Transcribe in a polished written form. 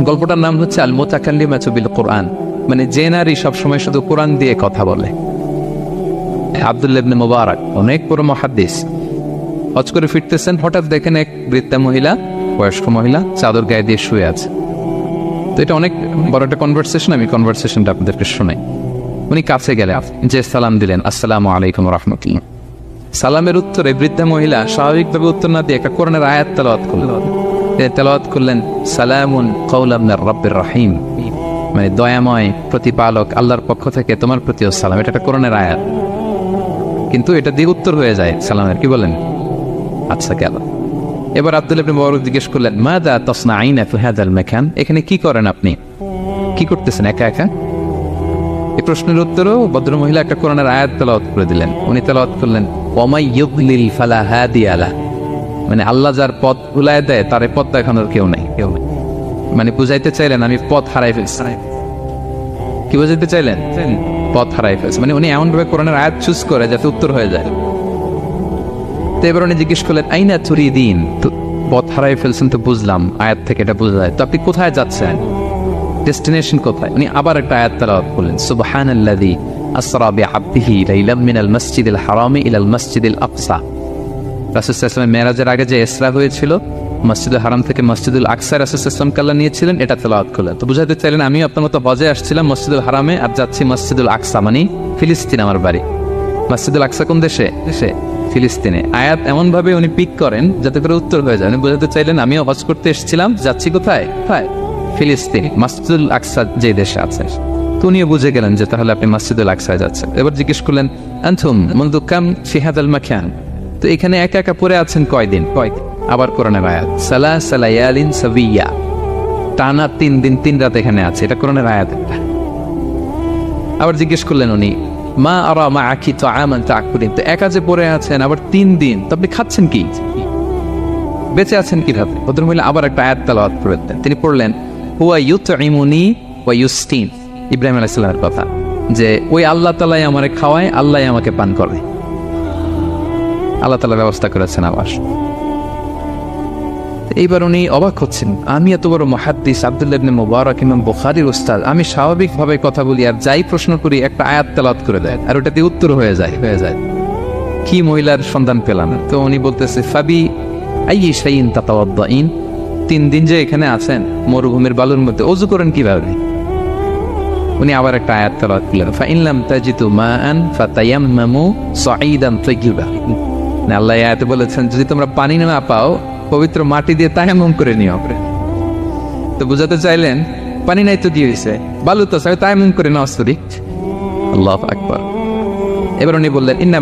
গল্পটার নাম হচ্ছে আল মুতাকাল্লিমাতু বিল কোরআন, মানে যে নারী সবসময় শুধু কোরআন দিয়ে কথা বলে। আব্দুল্লাহ ইবনে মুবারক অনেক বড় মুহাদ্দিস, হজ করে ফিরতেছেন, হঠাৎ দেখেন এক বৃদ্ধা মহিলা, বয়স্ক মহিলা চাদর গায়ে দিয়ে শুয়ে আছে। তো এটা অনেক বড় একটা কনভারসেশন, আমি কনভারসেশনটা আপনাদেরকে শোনাই। উনি কাছে গেলেন, যে সালাম দিলেন, আসসালামু আলাইকুম রাহমাতুল্লাহ। সালামের উত্তরে বৃদ্ধা মহিলা স্বাভাবিকভাবে উত্তর না দিয়ে একটা কোরআনের আয়াত তেলাওয়াত করলেন। তেলাওয়াত করলেন সালামুন কওলাম মির রাব্বির রহিম, মানে দয়াময় প্রতিপালক আল্লাহর পক্ষ থেকে তোমার প্রতিও সালাম। এটা একটা কোরআনের আয়াত, কিন্তু এটা দিয়ে উত্তর হয়ে যায় সালামের। কি বলেন? আচ্ছা গেল। এবার আব্দুল্লাহ ইবনে মুবারক জিজ্ঞেস করলেন মাযা তাসনাঈনা ফি হাযাল মাকান, এখানে কি করেন আপনি, কি করতেছেন একা একা? এই প্রশ্নের উত্তরেও ভদ্রমহিলা একটা কোরআনের আয়াত তেলাওয়াত করে দিলেন। উনি তেলাওয়াত করলেন ওয়ামাই ইউদ্লিল ফালা হাদিয়া লাহ, মানে আল্লাহ যার পথ ভুলায় দেয় তার পথ দেখানোর কেউ নেই। মানে বুঝাইতে চাইলেন আমি পথ হারাই ফেলছি। কি বুঝাইতে চাইলেন? পথ হারাই ফেলছে, মানে উনি এমন ভাবে কোরআনের আয়াত চুজ করে যাতে উত্তর হয়ে যায়। তো এবার উনি জিজ্ঞেস করলেন আইনা তুরিদিন, তো পথ হারাই ফেলছেন তো বুঝলাম, আয়াত থেকে এটা বোঝা যায়, তো আপনি কোথায় যাচ্ছেন, ডেস্টিনেশন কোথায়? উনি আবার একটা আয়াত তেলাওয়াত করলেন সুবহানাল্লাযী আসরা বিআবদিহি লাইলাম মিনাল মাসজিদিল হারামি ইলাল মাসজিদিল আকসা। রাসূল সাল্লাল্লাহু আলাইহি ওয়াসাল্লাম মেরাজের আগে যে ইসরা হয়েছিল, মসজিদুল হারাম থেকে মসজিদুল আকসা রাসূল সাল্লাল্লাহু আলাইহি ওয়াসাল্লাম কাল্লা নিয়েছিলেন, এটা তেলাওয়াত করলেন। তো বুঝাতে চাইলেন আমি আপনার মতো হজে আসছিলাম মসজিদুল হারামে, আর যাচ্ছি মসজিদুল আকসা, মানে ফিলিস্তিন আমার বাড়ি। মসজিদুল আকসা কোন দেশে? ফিলিস্তিনে। আয়াত এমন ভাবে উনি পিক করেন যাতে করে উত্তর হয়ে যায়। উনি বুঝাতে চাইলেন আমিও হজ করতে এসেছিলাম, যাচ্ছি কোথায়? ফিলিস্তিন, মসজিদুল আকসা যে দেশে আছে। তো উনিও বুঝে গেলেন যে তাহলে আপনি মসজিদুল আকসায় যাচ্ছেন। এবার জিজ্ঞেস করলেন আনতুম মুনযু কাম ফি হাযাল মাকান, তো এখানে একা একা পড়ে আছেন কয়দিন? আবার কোরআনের আয়াত সালাসা লায়ালিন সাবিয়া, টানা 3 দিন 3 রাত এখানে আছে, এটা কোরআনের আয়াত। আবার জিজ্ঞেস করলেন উনি মা আরা মাআকি তাআমান তাকুলিন, তো একা যে পড়ে আছেন আবার 3 দিন, তো আপনি খাচ্ছেন কি, বেঁচে আছেন কিভাবে? ভদ্রমহিলা আবার একটা আয়াত তেলাওয়াত করলেন। তিনি পড়লেন হুয়া ইউতঈমুনি ওয়া ইউসকিন, ইব্রাহিম আলাইহিস সালামের কথা, যে ওই আল্লাহ তাআলাই আমারে খাওয়ায়, আল্লাহই আমাকে পান করে, আল্লাহ তাআলা ব্যবস্থা করেছেন আবার। এইবার উনি অবাক হচ্ছেন, আমি এত বড় মুহাদ্দিস আব্দুল্লাহ ইবনে মুবারক ইমাম বুখারীর উস্তাদ, আমি স্বাভাবিকভাবে কথা বলি আর যাই প্রশ্ন করি একটা আয়াত তেলাওয়াত করে দেয় আর ওটাতে উত্তর হয়ে যায়। কি মহিলার সন্ধান পেলাম? তো উনি বলতেছে ফাবি আইয়ি শাইইন তাতাওয়াদ্দাইন, 3 দিন যে এখানে আছেন মরুভূমির বালুর মধ্যে ওযু করেন কিভাবে? উনি আবার একটা আয়াত তেলাওয়াত করলেন ফাইন লাম তাজিদু মাআন ফাতায়াম্মামু সাঈদান তাইয়্যিবা, না আল্লাহ আয়াতে বলেছেন যদি তোমরা পানি না পাও পবিত্র মাটি দিয়ে তায়াম্মুম করে নিও। তো বুঝাতে চাইলেন পানি নাই তো কি হয়েছে, বালু তো তায়াম্মুম করে নাও। আল্লাহু আকবার। এবার উনি বললেন ইন্না